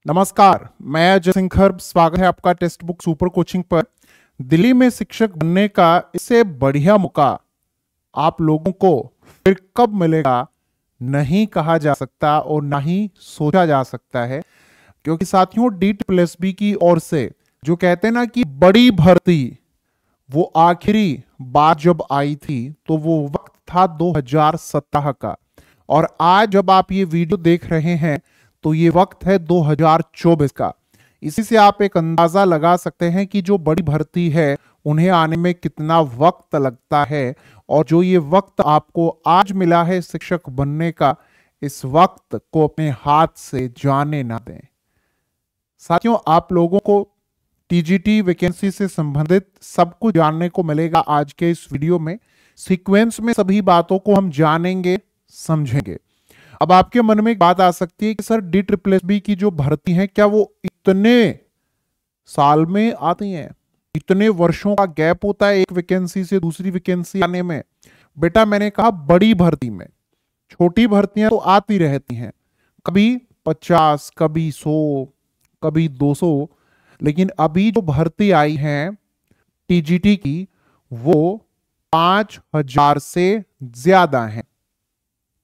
नमस्कार, मैं अजय सिंह खर्ब। स्वागत है आपका टेक्स्ट बुक सुपर कोचिंग पर। दिल्ली में शिक्षक बनने का इससे बढ़िया मौका आप लोगों को फिर कब मिलेगा नहीं कहा जा सकता और ना ही सोचा जा सकता है, क्योंकि साथियों DSSB की ओर से जो कहते हैं ना कि बड़ी भर्ती, वो आखिरी बार जब आई थी तो वो वक्त था 2017 का, और आज जब आप ये वीडियो देख रहे हैं तो ये वक्त है 2024 का। इसी से आप एक अंदाजा लगा सकते हैं कि जो बड़ी भर्ती है उन्हें आने में कितना वक्त लगता है, और जो ये वक्त आपको आज मिला है शिक्षक बनने का, इस वक्त को अपने हाथ से जाने ना दें। साथियों, आप लोगों को TGT वैकेंसी से संबंधित सब कुछ जानने को मिलेगा आज के इस वीडियो में। सीक्वेंस में सभी बातों को हम जानेंगे, समझेंगे। अब आपके मन में एक बात आ सकती है कि सर DSSB की जो भर्ती है क्या वो इतने साल में आती हैं, इतने वर्षों का गैप होता है एक वैकेंसी से दूसरी वैकेंसी आने में? बेटा, मैंने कहा बड़ी भर्ती में, छोटी भर्तियां तो आती रहती हैं, कभी 50, कभी 100, कभी 200, लेकिन अभी जो भर्ती आई है TGT की वो 5000 से ज्यादा है।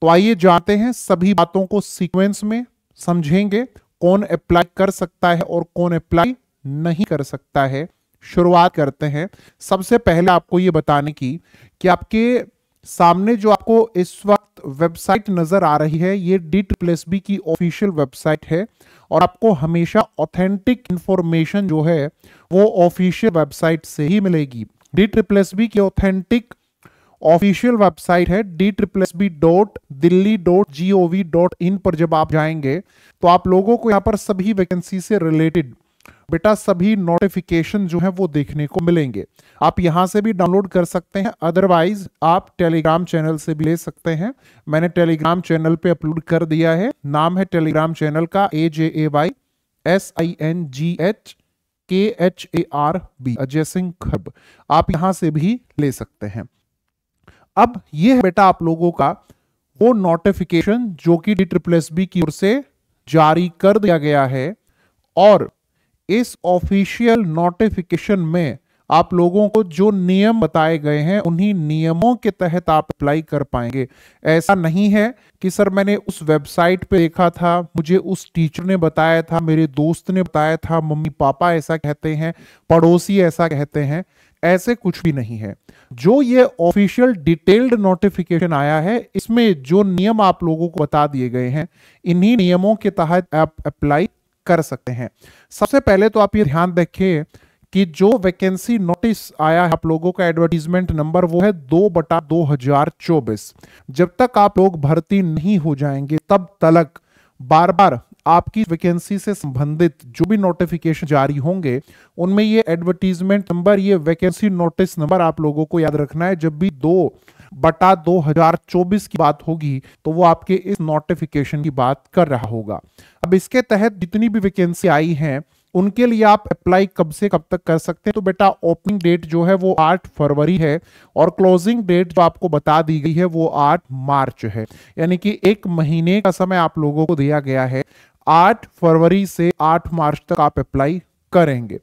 तो आइए जानते हैं सभी बातों को सीक्वेंस में, समझेंगे कौन अप्लाई कर सकता है और कौन अप्लाई नहीं कर सकता है। शुरुआत करते हैं सबसे पहले आपको यह बताने की कि आपके सामने जो आपको इस वक्त वेबसाइट नजर आ रही है, ये DSSB की ऑफिशियल वेबसाइट है, और आपको हमेशा ऑथेंटिक इंफॉर्मेशन जो है वो ऑफिशियल वेबसाइट से ही मिलेगी। DSSB की ऑथेंटिक ऑफिशियल वेबसाइट है www.delhi.gov.in पर जब आप जाएंगे तो आप लोगों को यहां पर सभी वैकेंसी से रिलेटेड बेटा सभी नोटिफिकेशन जो है वो देखने को मिलेंगे। आप यहां से भी डाउनलोड कर सकते हैं, अदरवाइज आप टेलीग्राम चैनल से भी ले सकते हैं। मैंने टेलीग्राम चैनल पे अपलोड कर दिया है, नाम है टेलीग्राम चैनल का AJAYSINGHKHARB, अजय सिंह खर्ब। आप यहां से भी ले सकते हैं। अब ये है बेटा आप लोगों का वो नोटिफिकेशन जो कि DSSB की ओर से जारी कर दिया गया है, और इस ऑफिशियल नोटिफिकेशन में आप लोगों को जो नियम बताए गए हैं उन्हीं नियमों के तहत आप अप्लाई कर पाएंगे। ऐसा नहीं है कि सर मैंने उस वेबसाइट पे देखा था, मुझे उस टीचर ने बताया था, मेरे दोस्त ने बताया था, मम्मी पापा ऐसा कहते हैं, पड़ोसी ऐसा कहते हैं, ऐसे कुछ भी नहीं है। जो ये ऑफिशियल डिटेल्ड नोटिफिकेशन आया है, इसमें जो नियम आप लोगों को बता दिए गए हैं, इन्हीं नियमों के तहत आप अप्लाई कर सकते हैं। सबसे पहले तो आप ये ध्यान रखिए कि जो वैकेंसी नोटिस आया है आप लोगों का एडवर्टीजमेंट नंबर, वो है 2/2024। जब तक आप लोग भर्ती नहीं हो जाएंगे तब तक बार बार आपकी वैकेंसी से संबंधित जो भी नोटिफिकेशन जारी होंगे उनमें ये एडवर्टीजमेंट नंबर, ये वैकेंसी नोटिस नंबर आप लोगों को याद रखना है। जब भी 2/2024 की बात होगी तो वो आपके इस नोटिफिकेशन की बात कर रहा होगा। अब इसके तहत जितनी भी वैकेंसी आई हैं उनके लिए आप अप्लाई कब से कब तक कर सकते हैं? तो बेटा ओपनिंग डेट जो है वो 8 फरवरी है, और क्लोजिंग डेट जो आपको बता दी गई है वो 8 मार्च है। यानी कि एक महीने का समय आप लोगों को दिया गया है। 8 फरवरी से 8 मार्च तक आप अप्लाई करेंगे।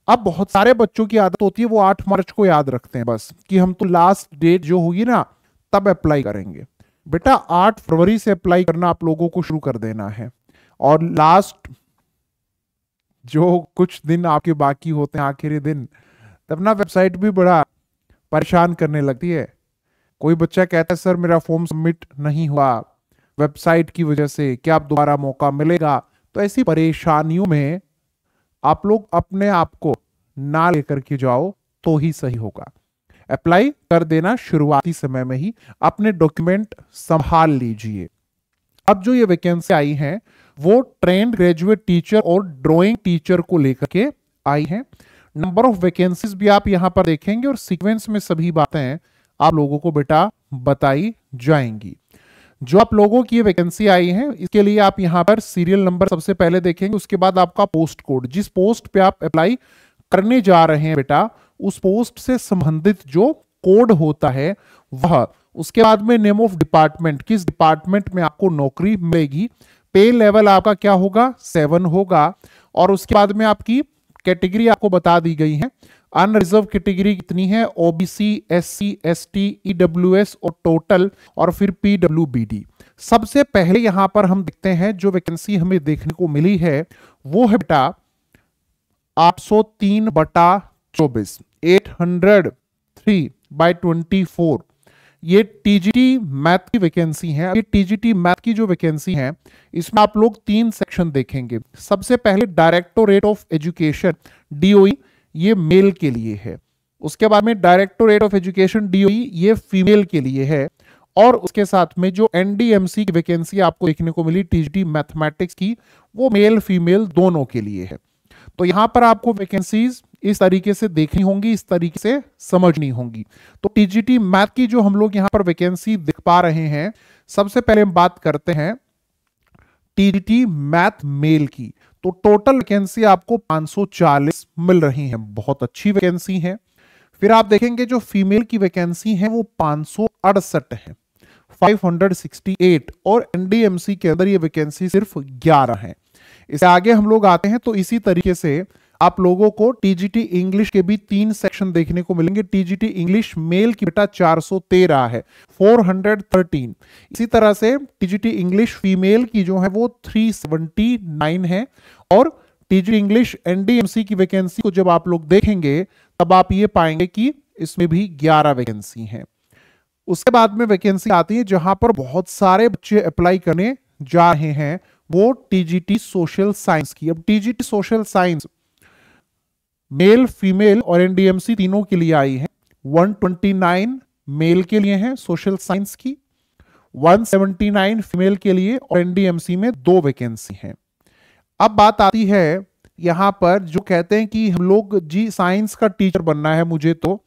अब बहुत सारे बच्चों की आदत होती है वो 8 मार्च को याद रखते हैं बस, कि हम तो लास्ट डेट जो होगी ना तब अप्लाई करेंगे। बेटा 8 फरवरी से अप्लाई करना आप लोगों को शुरू कर देना है, और लास्ट जो कुछ दिन आपके बाकी होते हैं, आखिरी दिन, तब ना वेबसाइट भी बड़ा परेशान करने लगती है। कोई बच्चा कहता है सर मेरा फॉर्म सबमिट नहीं हुआ वेबसाइट की वजह से, क्या अब दोबारा मौका मिलेगा? तो ऐसी परेशानियों में आप लोग अपने आप को ना लेकर के जाओ तो ही सही होगा। अप्लाई कर देना शुरुआती समय में ही, अपने डॉक्यूमेंट संभाल लीजिए। अब जो ये वैकेंसी आई है वो ट्रेंड ग्रेजुएट टीचर और ड्राइंग टीचर को लेकर के आई है। नंबर ऑफ वैकेंसीज भी आप यहां पर देखेंगे, और सीक्वेंस में सभी बातें आप लोगों को बेटा बताई जाएंगी। जो आप लोगों की वैकेंसी आई है इसके लिए आप यहां पर सीरियल नंबर सबसे पहले देखेंगे, उसके बाद आपका पोस्ट कोड, जिस पोस्ट पे आप अप्लाई करने जा रहे हैं बेटा उस पोस्ट से संबंधित जो कोड होता है वह, उसके बाद में नेम ऑफ डिपार्टमेंट, किस डिपार्टमेंट में आपको नौकरी मिलेगी, पे लेवल आपका क्या होगा, 7 होगा। और उसके बाद में आपकी कैटेगरी आपको बता दी गई है। अनरिजर्व कैटेगरी कितनी है, ओबीसी, एससी, एसटी, ईडब्ल्यूएस और टोटल, और फिर पीडब्ल्यूबीडी। सबसे पहले यहां पर हम देखते हैं जो वैकेंसी हमें देखने को मिली है वो है बेटा 803/24, 803/24। ये टीजीटी मैथ की वैकेंसी है। ये टीजीटी मैथ की जो वैकेंसी है इसमें आप लोग 3 सेक्शन देखेंगे। सबसे पहले डायरेक्टोरेट ऑफ एजुकेशन डीओई, ये मेल के लिए है। उसके बाद में डायरेक्टोरेट ऑफ एजुकेशन डीओई, ये फीमेल के लिए है। और उसके साथ में जो एनडीएमसी की वैकेंसी आपको देखने को मिली टीजीटी मैथमेटिक्स की, वो मेल फीमेल दोनों के लिए है। तो यहां पर आपको वैकेंसीज इस तरीके से देखनी होंगी, इस तरीके से समझनी होंगी। तो टीजीटी मैथ की जो हम लोग यहां पर वैकेंसी देख पा रहे हैं, सबसे पहले हम बात करते हैं टीजीटी मैथ मेल की। तो टोटल वैकेंसी आपको 540 मिल रही है, बहुत अच्छी वैकेंसी है। फिर आप देखेंगे जो फीमेल की वैकेंसी है वो 568 है, 568। और एनडीएमसी के अंदर ये वैकेंसी सिर्फ 11 है। इससे आगे हम लोग आते हैं तो इसी तरीके से आप लोगों को टीजीटी इंग्लिश के भी 3 सेक्शन देखने को मिलेंगे। टीजीटी इंग्लिश मेल की बेटा 413 है, 413। इसी तरह से टीजीटी इंग्लिश फीमेल की जो है वो 379 है। और टीजीटी इंग्लिश एनडीएमसी की वैकेंसी को जब आप लोग देखेंगे तब आप ये पाएंगे कि इसमें भी 11 वैकेंसी हैं। उसके बाद में वैकेंसी आती है जहां पर बहुत सारे बच्चे अप्लाई करने जा रहे हैं, वो टीजीटी सोशल साइंस की। अब TGT social science male female और एनडीएमसी तीनों के लिए आई है। 129 मेल के लिए है सोशल साइंस की, 179 फीमेल के लिए, और एनडीएमसी में 2 वैकेंसी हैं। अब बात आती है यहां पर जो कहते हैं कि हम लोग जी साइंस का टीचर बनना है मुझे, तो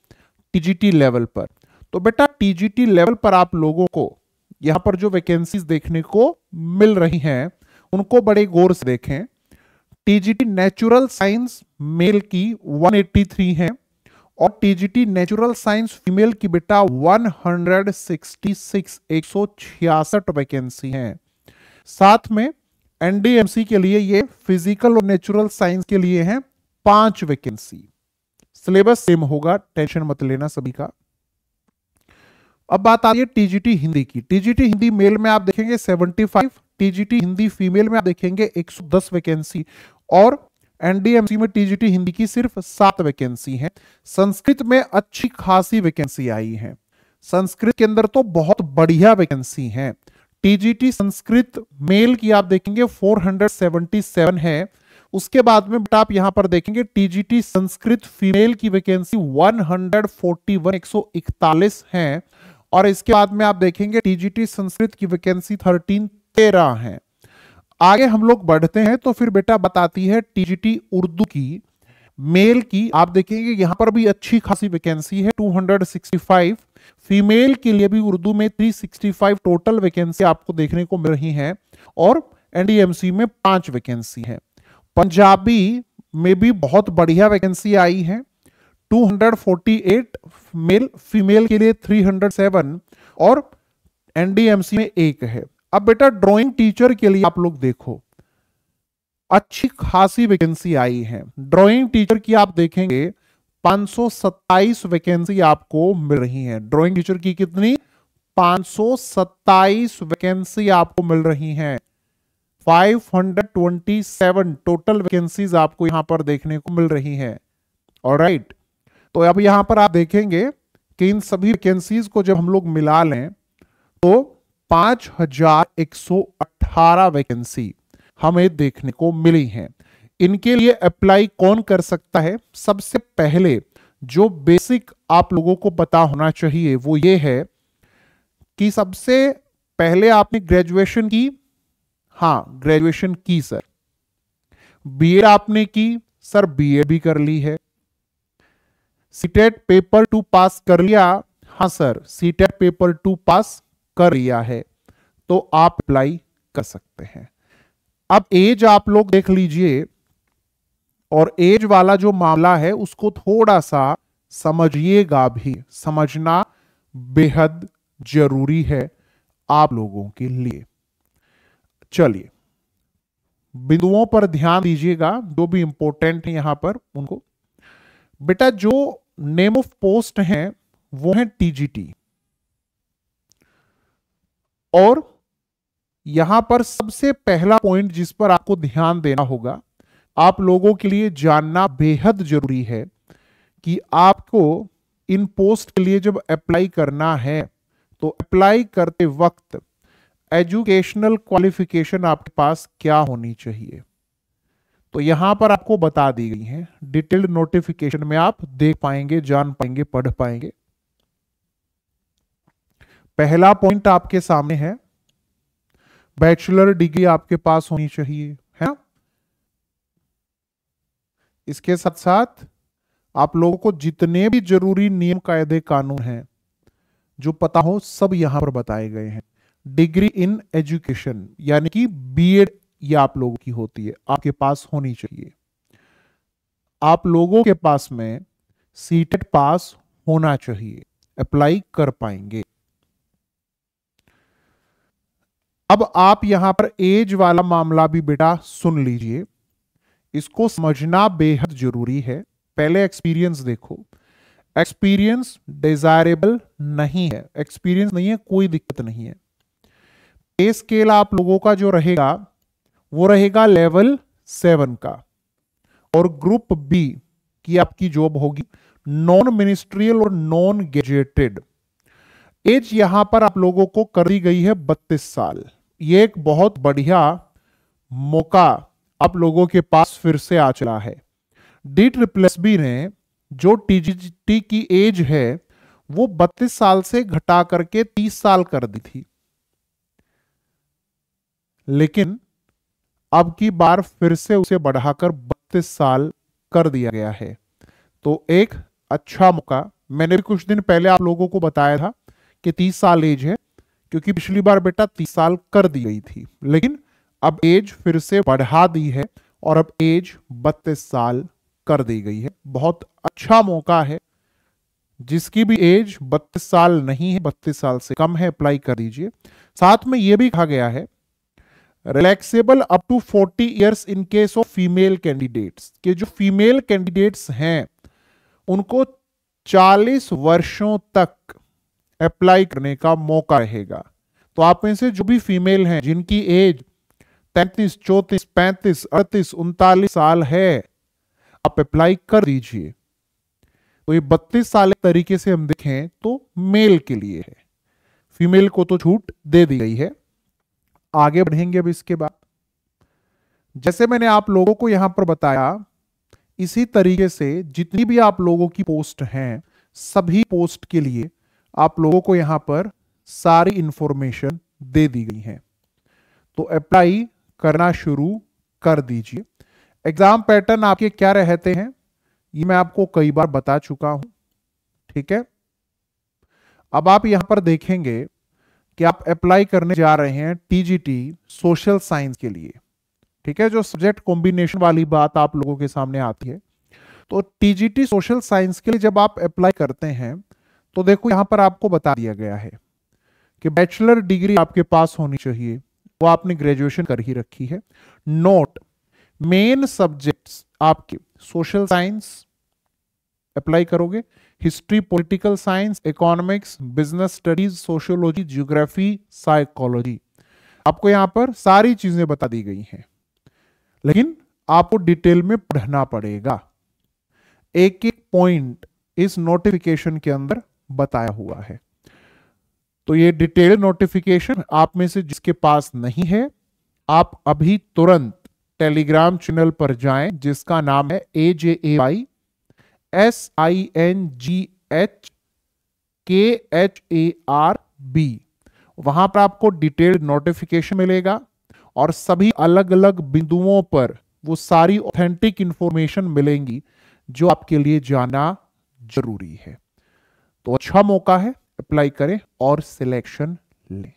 टीजीटी लेवल पर। तो बेटा टीजीटी लेवल पर आप लोगों को यहां पर जो वैकेंसीज देखने को मिल रही हैं उनको बड़े गौर से देखें। टीजीटी नेचुरल साइंस मेल की 183 है, और टीजीटी नेचुरल साइंस फीमेल की बेटा 166, 166 वैकेंसी है। साथ में एनडीएमसी के लिए ये फिजिकल और नेचुरल साइंस के लिए हैं 5 वैकेंसी। सिलेबस सेम होगा, टेंशन मत लेना सभी का। अब बात आ रही है टीजीटी हिंदी की। टीजीटी हिंदी मेल में आप देखेंगे 75, टीजीटी हिंदी फीमेल में आप देखेंगे 110 वैकेंसी, और एनडीएमसी में टीजीटी हिंदी की सिर्फ 7 वैकेंसी है। संस्कृत में अच्छी खासी वैकेंसी आई है, संस्कृत के अंदर तो बहुत बढ़िया वैकेंसी है। टीजीटी संस्कृत मेल की आप देखेंगे 477 है। उसके बाद में बेटा आप यहां पर देखेंगे टीजीटी संस्कृत फीमेल की वैकेंसी 141, 141 है। और इसके बाद में आप देखेंगे टीजीटी संस्कृत की वैकेंसी 13 है। आगे हम लोग बढ़ते हैं तो फिर बेटा बताती है टीजीटी उर्दू की मेल की। आप देखेंगे यहां पर भी अच्छी खासी वैकेंसी है, 265। फीमेल के लिए भी उर्दू में 365 टोटल वैकेंसी आपको देखने को मिल रही है, और एनडीएमसी में 5 वैकेंसी है। पंजाबी में भी बहुत बढ़िया वैकेंसी आई है, 248 मेल, फीमेल के लिए 307, और एनडीएमसी में 1 है। अब बेटा ड्राइंग टीचर के लिए आप लोग देखो अच्छी खासी वैकेंसी आई है। ड्राइंग टीचर की आप देखेंगे 527 वैकेंसी आपको मिल रही है। ड्राइंग टीचर की कितनी, 527 वैकेंसी आपको मिल रही हैं। 527 टोटल वैकेंसीज आपको यहां पर देखने को मिल रही हैं। ऑलराइट, तो अब यहां पर आप देखेंगे कि इन सभी वैकेंसीज को जब हम लोग मिला लें तो 5118 वैकेंसी हमें देखने को मिली हैं। इनके लिए अप्लाई कौन कर सकता है? सबसे पहले जो बेसिक आप लोगों को पता होना चाहिए वो ये है कि सबसे पहले आपने ग्रेजुएशन की, हाँ ग्रेजुएशन की सर, बीएड आपने की सर, बीएड भी कर ली है, सीटेट पेपर 2 पास कर लिया, हाँ सर सीटेट पेपर 2 पास कर लिया है, तो आप अप्लाई कर सकते हैं। अब एज आप लोग देख लीजिए, और एज वाला जो मामला है उसको थोड़ा सा समझिएगा भी, समझना बेहद जरूरी है आप लोगों के लिए। चलिए बिंदुओं पर ध्यान दीजिएगा, जो भी इंपॉर्टेंट है यहां पर उनको। बेटा जो नेम ऑफ पोस्ट है वो है टीजीटी, और यहां पर सबसे पहला पॉइंट जिस पर आपको ध्यान देना होगा, आप लोगों के लिए जानना बेहद जरूरी है कि आपको इन पोस्ट के लिए जब अप्लाई करना है तो अप्लाई करते वक्त एजुकेशनल क्वालिफिकेशन आपके पास क्या होनी चाहिए। तो यहां पर आपको बता दी गई है, डिटेल्ड नोटिफिकेशन में आप देख पाएंगे, जान पाएंगे, पढ़ पाएंगे। पहला पॉइंट आपके सामने है, बैचलर डिग्री आपके पास होनी चाहिए, है ना। इसके साथ साथ आप लोगों को जितने भी जरूरी नियम कायदे कानून हैं जो पता हो, सब यहां पर बताए गए हैं। डिग्री इन एजुकेशन यानी कि बीएड ये आप लोगों की होती है, आपके पास होनी चाहिए। आप लोगों के पास में सीटेट पास होना चाहिए, अप्लाई कर पाएंगे। अब आप यहां पर एज वाला मामला भी बेटा सुन लीजिए, इसको समझना बेहद जरूरी है। पहले एक्सपीरियंस देखो, एक्सपीरियंस डिजायरेबल नहीं है, एक्सपीरियंस नहीं है कोई दिक्कत नहीं है। पे स्केल आप लोगों का जो रहेगा वो रहेगा लेवल 7 का, और ग्रुप बी की आपकी जॉब होगी नॉन मिनिस्ट्रियल और नॉन गेजेटेड। एज यहां पर आप लोगों को कर दी गई है 32 साल। ये एक बहुत बढ़िया मौका आप लोगों के पास फिर से आ चला है। DSSB ने जो टीजीटी की एज है वो 32 साल से घटा करके 30 साल कर दी थी, लेकिन अब की बार फिर से उसे बढ़ाकर 32 साल कर दिया गया है। तो एक अच्छा मौका, मैंने भी कुछ दिन पहले आप लोगों को बताया था कि 30 साल एज है, क्योंकि पिछली बार बेटा 30 साल कर दी गई थी, लेकिन अब एज फिर से बढ़ा दी है और अब एज 32 साल कर दी गई है। बहुत अच्छा मौका है, जिसकी भी एज 32 साल नहीं है, 32 साल से कम है, अप्लाई कर दीजिए। साथ में यह भी कहा गया है relaxable up to 40 years in case of female candidates, के जो फीमेल कैंडिडेट्स हैं उनको 40 वर्षों तक अप्लाई करने का मौका रहेगा। तो आप में से जो भी फीमेल हैं जिनकी एज 33, 34, 35, 38, 39 साल है, आप अप्लाई कर दीजिए। तो ये 32 साल तरीके से हम देखें तो मेल के लिए है, फीमेल को तो छूट दे दी गई है। आगे बढ़ेंगे अब इसके बाद, जैसे मैंने आप लोगों को यहां पर बताया, इसी तरीके से जितनी भी आप लोगों की पोस्ट हैं, सभी पोस्ट के लिए आप लोगों को यहां पर सारी इंफॉर्मेशन दे दी गई है। तो अप्लाई करना शुरू कर दीजिए। एग्जाम पैटर्न आपके क्या रहते हैं ये मैं आपको कई बार बता चुका हूं, ठीक है। अब आप यहां पर देखेंगे कि आप अप्लाई करने जा रहे हैं टीजीटी सोशल साइंस के लिए, ठीक है। जो सब्जेक्ट कॉम्बिनेशन वाली बात आप लोगों के सामने आती है, तो टीजीटी सोशल साइंस के लिए जब आप अप्लाई करते हैं तो देखो यहां पर आपको बता दिया गया है कि बैचलर डिग्री आपके पास होनी चाहिए, वो आपने ग्रेजुएशन कर ही रखी है। नोट, मेन सब्जेक्ट्स आपके सोशल साइंस अप्लाई करोगे, history, political science, economics, business studies, sociology, geography, psychology. आपको यहां पर सारी चीजें बता दी गई हैं, लेकिन आपको डिटेल में पढ़ना पड़ेगा। एक एक पॉइंट इस नोटिफिकेशन के अंदर बताया हुआ है। तो ये डिटेल नोटिफिकेशन आप में से जिसके पास नहीं है, आप अभी तुरंत टेलीग्राम चैनल पर जाएं जिसका नाम है AJAYSINGHKHARB। वहां पर आपको डिटेल्ड नोटिफिकेशन मिलेगा और सभी अलग अलग बिंदुओं पर वो सारी ऑथेंटिक इंफॉर्मेशन मिलेंगी जो आपके लिए जानना जरूरी है। तो अच्छा मौका है, अप्लाई करें और सिलेक्शन लें।